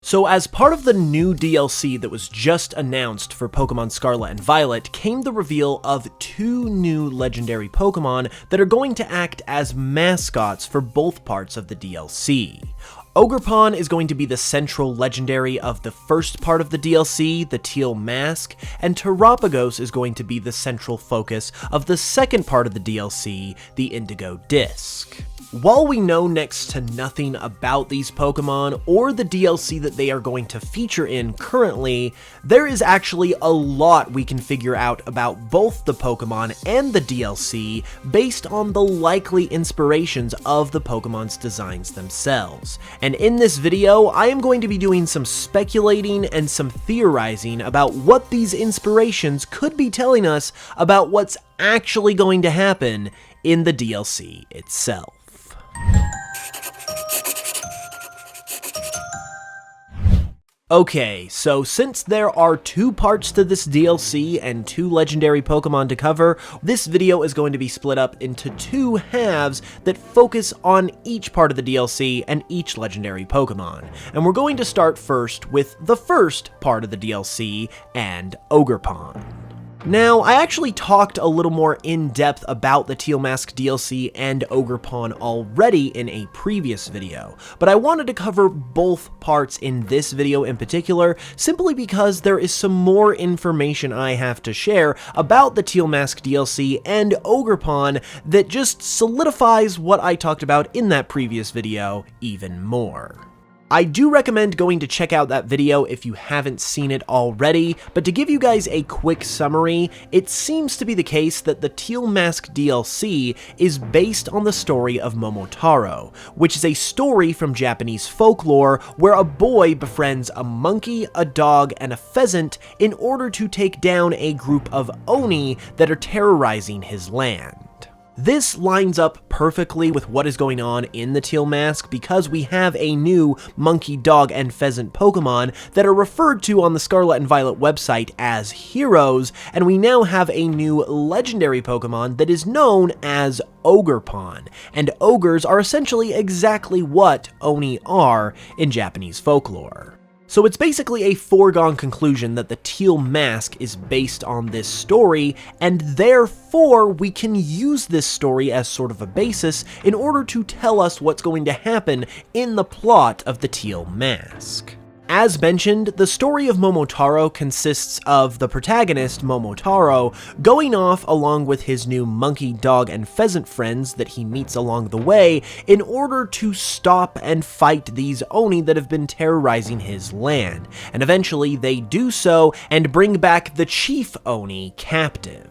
So as part of the new DLC that was just announced for Pokemon Scarlet and Violet came the reveal of 2 new legendary Pokemon that are going to act as mascots for both parts of the DLC. Ogerpon is going to be the central legendary of the first part of the DLC, the Teal Mask, and Terapagos is going to be the central focus of the second part of the DLC, the Indigo Disk. While we know next to nothing about these Pokemon or the DLC that they are going to feature in currently, there is actually a lot we can figure out about both the Pokemon and the DLC based on the likely inspirations of the Pokemon's designs themselves. And in this video, I am going to be doing some speculating and some theorizing about what these inspirations could be telling us about what's actually going to happen in the DLC itself. Okay, so since there are 2 parts to this DLC and 2 legendary Pokemon to cover, this video is going to be split up into 2 halves that focus on each part of the DLC and each legendary Pokemon. And we're going to start first with the first part of the DLC and Ogerpon. Now, I actually talked a little more in depth about the Teal Mask DLC and Ogerpon already in a previous video, but I wanted to cover both parts in this video in particular, simply because there is some more information I have to share about the Teal Mask DLC and Ogerpon that just solidifies what I talked about in that previous video even more. I do recommend going to check out that video if you haven't seen it already, but to give you guys a quick summary, it seems to be the case that the Teal Mask DLC is based on the story of Momotaro, which is a story from Japanese folklore where a boy befriends a monkey, a dog, and a pheasant in order to take down a group of Oni that are terrorizing his land. This lines up perfectly with what is going on in the Teal Mask because we have a new monkey, dog, and pheasant Pokemon that are referred to on the Scarlet and Violet website as heroes, and we now have a new legendary Pokemon that is known as Ogerpon, and ogres are essentially exactly what Oni are in Japanese folklore. So it's basically a foregone conclusion that the Teal Mask is based on this story, and therefore we can use this story as sort of a basis in order to tell us what's going to happen in the plot of the Teal Mask. As mentioned, the story of Momotaro consists of the protagonist, Momotaro, going off along with his new monkey, dog, and pheasant friends that he meets along the way in order to stop and fight these Oni that have been terrorizing his land, and eventually they do so and bring back the chief Oni captive.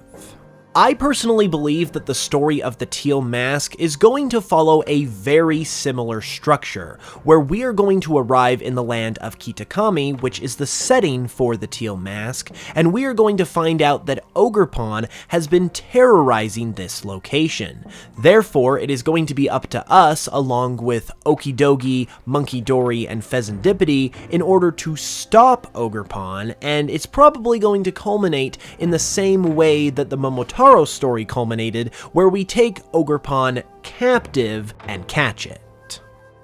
I personally believe that the story of the Teal Mask is going to follow a very similar structure, where we are going to arrive in the land of Kitakami, which is the setting for the Teal Mask, and we are going to find out that Ogerpon has been terrorizing this location. Therefore, it is going to be up to us, along with Okidogi, Munkidori, and Pheasantipity, in order to stop Ogerpon, and it's probably going to culminate in the same way that the Momotaro story culminated, where we take Ogerpon captive and catch it.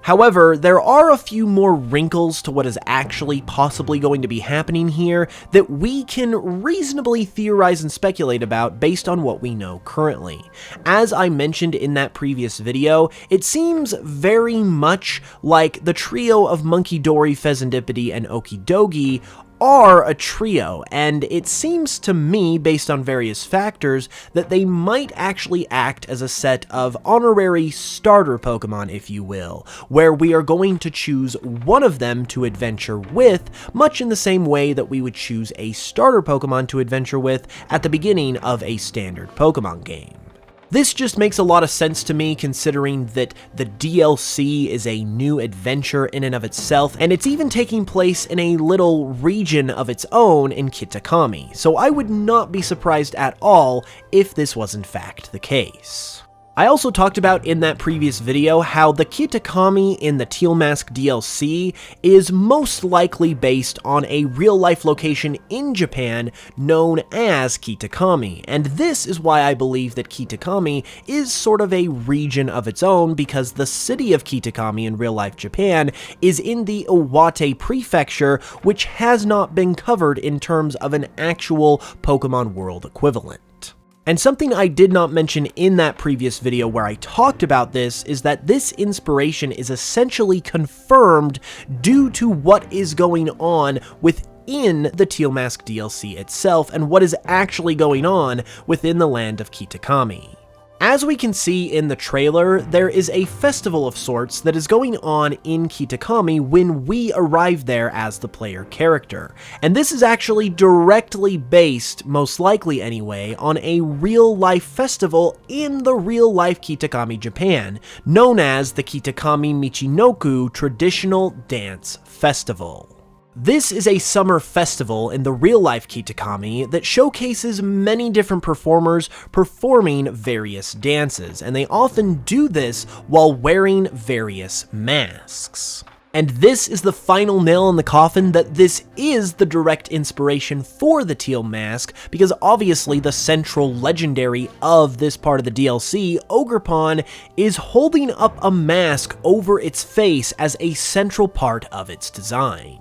However, there are a few more wrinkles to what is actually possibly going to be happening here that we can reasonably theorize and speculate about based on what we know currently. As I mentioned in that previous video, it seems very much like the trio of Munkidori, Pheasantipity, and Okidogi are a trio, and it seems to me, based on various factors, that they might actually act as a set of honorary starter Pokemon, if you will, where we are going to choose one of them to adventure with, much in the same way that we would choose a starter Pokemon to adventure with at the beginning of a standard Pokemon game. This just makes a lot of sense to me, considering that the DLC is a new adventure in and of itself, and it's even taking place in a little region of its own in Kitakami, so I would not be surprised at all if this was in fact the case. I also talked about in that previous video how the Kitakami in the Teal Mask DLC is most likely based on a real-life location in Japan known as Kitakami, and this is why I believe that Kitakami is sort of a region of its own, because the city of Kitakami in real-life Japan is in the Iwate Prefecture, which has not been covered in terms of an actual Pokemon World equivalent. And something I did not mention in that previous video where I talked about this is that this inspiration is essentially confirmed due to what is going on within the Teal Mask DLC itself and what is actually going on within the land of Kitakami. As we can see in the trailer, there is a festival of sorts that is going on in Kitakami when we arrive there as the player character. And this is actually directly based, most likely anyway, on a real-life festival in the real-life Kitakami, Japan, known as the Kitakami Michinoku Traditional Dance Festival. This is a summer festival in the real-life Kitakami that showcases many different performers performing various dances, and they often do this while wearing various masks. And this is the final nail in the coffin that this is the direct inspiration for the Teal Mask, because obviously the central legendary of this part of the DLC, Ogerpon, is holding up a mask over its face as a central part of its design.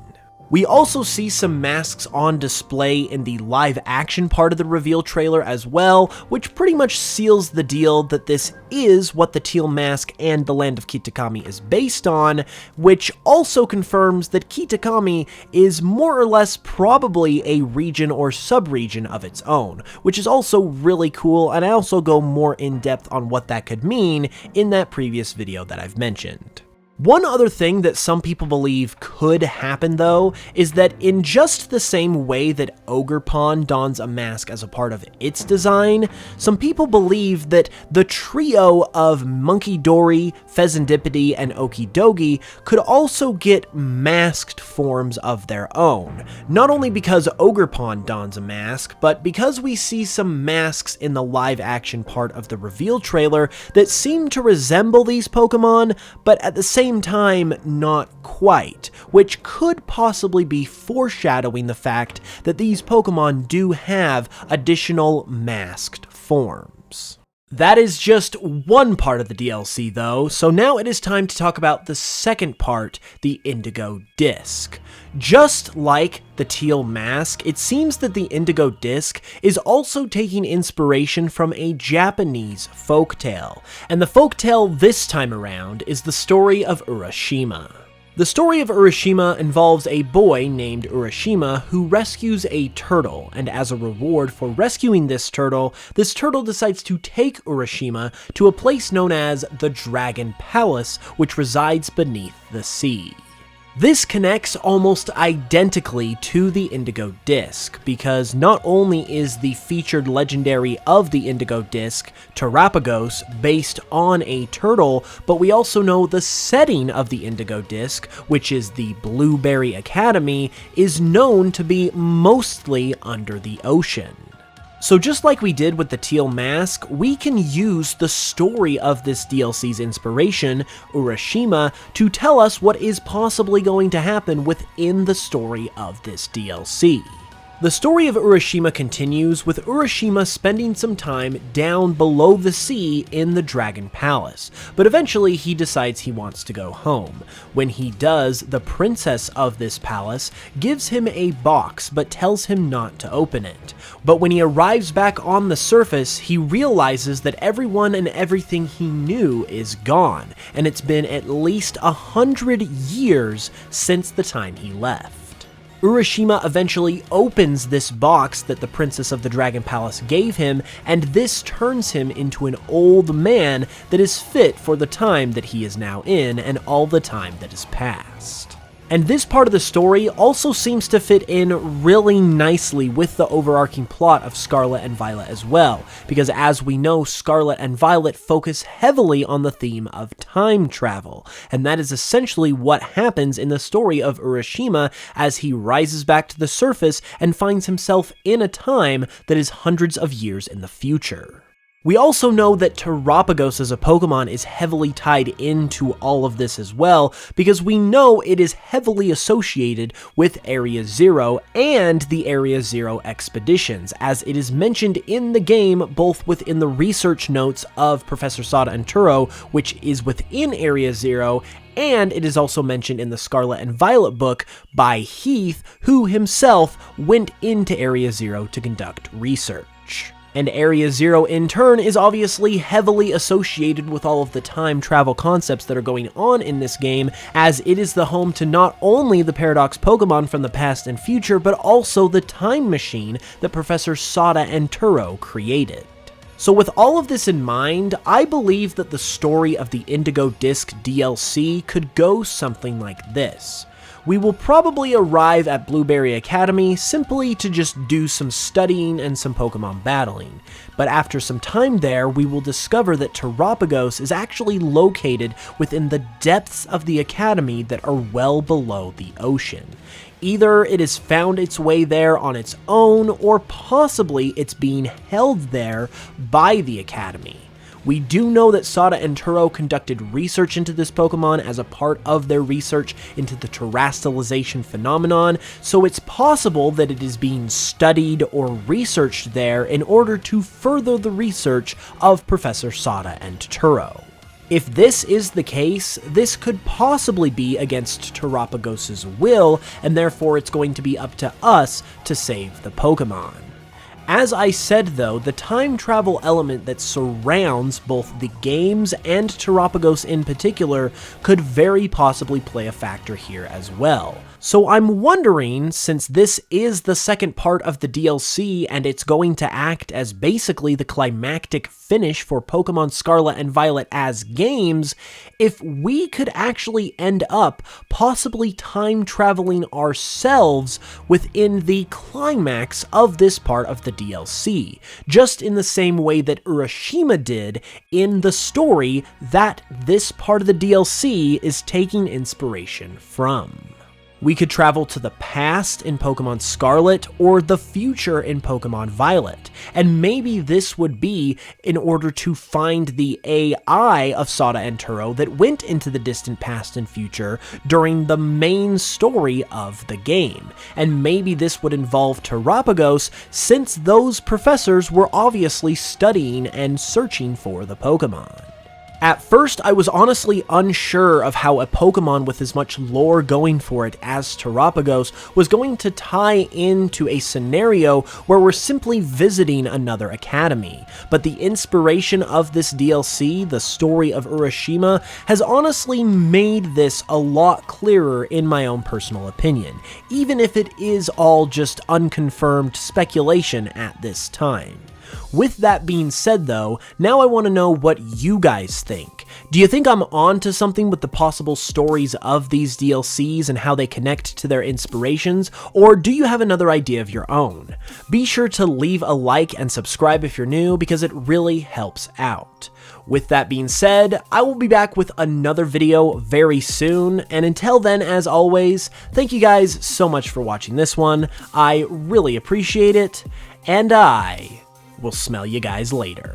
We also see some masks on display in the live action part of the reveal trailer as well, which pretty much seals the deal that this is what the Teal Mask and the land of Kitakami is based on, which also confirms that Kitakami is more or less probably a region or sub-region of its own, which is also really cool, and I also go more in depth on what that could mean in that previous video that I've mentioned. One other thing that some people believe could happen, though, is that in just the same way that Ogerpon dons a mask as a part of its design, some people believe that the trio of Munkidori, Pheasantipede, and Okidogi could also get masked forms of their own. Not only because Ogerpon dons a mask, but because we see some masks in the live-action part of the reveal trailer that seem to resemble these Pokemon, but at the same time, not quite, which could possibly be foreshadowing the fact that these Pokemon do have additional masked forms. That is just one part of the DLC though, so now it is time to talk about the second part, the Indigo Disk. Just like the Teal Mask, it seems that the Indigo Disk is also taking inspiration from a Japanese folktale, and the folktale this time around is the story of Urashima. The story of Urashima involves a boy named Urashima who rescues a turtle, and as a reward for rescuing this turtle decides to take Urashima to a place known as the Dragon Palace, which resides beneath the sea. This connects almost identically to the Indigo Disk, because not only is the featured legendary of the Indigo Disk, Terapagos, based on a turtle, but we also know the setting of the Indigo Disk, which is the Blueberry Academy, is known to be mostly under the ocean. So just like we did with the Teal Mask, we can use the story of this DLC's inspiration, Urashima, to tell us what is possibly going to happen within the story of this DLC. The story of Urashima continues with Urashima spending some time down below the sea in the Dragon Palace, but eventually he decides he wants to go home. When he does, the princess of this palace gives him a box but tells him not to open it. But when he arrives back on the surface, he realizes that everyone and everything he knew is gone, and it's been at least 100 years since the time he left. Urashima eventually opens this box that the Princess of the Dragon Palace gave him, and this turns him into an old man that is fit for the time that he is now in and all the time that has passed. And this part of the story also seems to fit in really nicely with the overarching plot of Scarlet and Violet as well, because as we know, Scarlet and Violet focus heavily on the theme of time travel, and that is essentially what happens in the story of Urashima as he rises back to the surface and finds himself in a time that is hundreds of years in the future. We also know that Terapagos as a Pokemon is heavily tied into all of this as well, because we know it is heavily associated with Area Zero and the Area Zero expeditions, as it is mentioned in the game both within the research notes of Professor Sada and Turo, which is within Area Zero, and it is also mentioned in the Scarlet and Violet book by Heath, who himself went into Area Zero to conduct research. And Area Zero, in turn, is obviously heavily associated with all of the time travel concepts that are going on in this game, as it is the home to not only the Paradox Pokemon from the past and future, but also the time machine that Professor Sada and Turo created. So with all of this in mind, I believe that the story of the Indigo Disk DLC could go something like this. We will probably arrive at Blueberry Academy simply to just do some studying and some Pokemon battling, but after some time there, we will discover that Terapagos is actually located within the depths of the Academy that are well below the ocean. Either it has found its way there on its own, or possibly it's being held there by the Academy. We do know that Sada and Turo conducted research into this Pokemon as a part of their research into the terastallization phenomenon, so it's possible that it is being studied or researched there in order to further the research of Professor Sada and Turo. If this is the case, this could possibly be against Terapagos' will, and therefore it's going to be up to us to save the Pokemon. As I said though, the time travel element that surrounds both the games and Terapagos in particular could very possibly play a factor here as well. So I'm wondering, since this is the second part of the DLC and it's going to act as basically the climactic finish for Pokemon Scarlet and Violet as games, if we could actually end up possibly time traveling ourselves within the climax of this part of the DLC, just in the same way that Urashima did in the story that this part of the DLC is taking inspiration from. We could travel to the past in Pokemon Scarlet or the future in Pokemon Violet, and maybe this would be in order to find the AI of Sada and Turo that went into the distant past and future during the main story of the game, and maybe this would involve Terapagos since those professors were obviously studying and searching for the Pokemon. At first, I was honestly unsure of how a Pokemon with as much lore going for it as Terapagos was going to tie into a scenario where we're simply visiting another academy, but the inspiration of this DLC, the story of Urashima, has honestly made this a lot clearer in my own personal opinion, even if it is all just unconfirmed speculation at this time. With that being said though, now I want to know what you guys think. Do you think I'm onto something with the possible stories of these DLCs and how they connect to their inspirations, or do you have another idea of your own? Be sure to leave a like and subscribe if you're new, because it really helps out. With that being said, I will be back with another video very soon, and until then, as always, thank you guys so much for watching this one. I really appreciate it, and I will smell you guys later.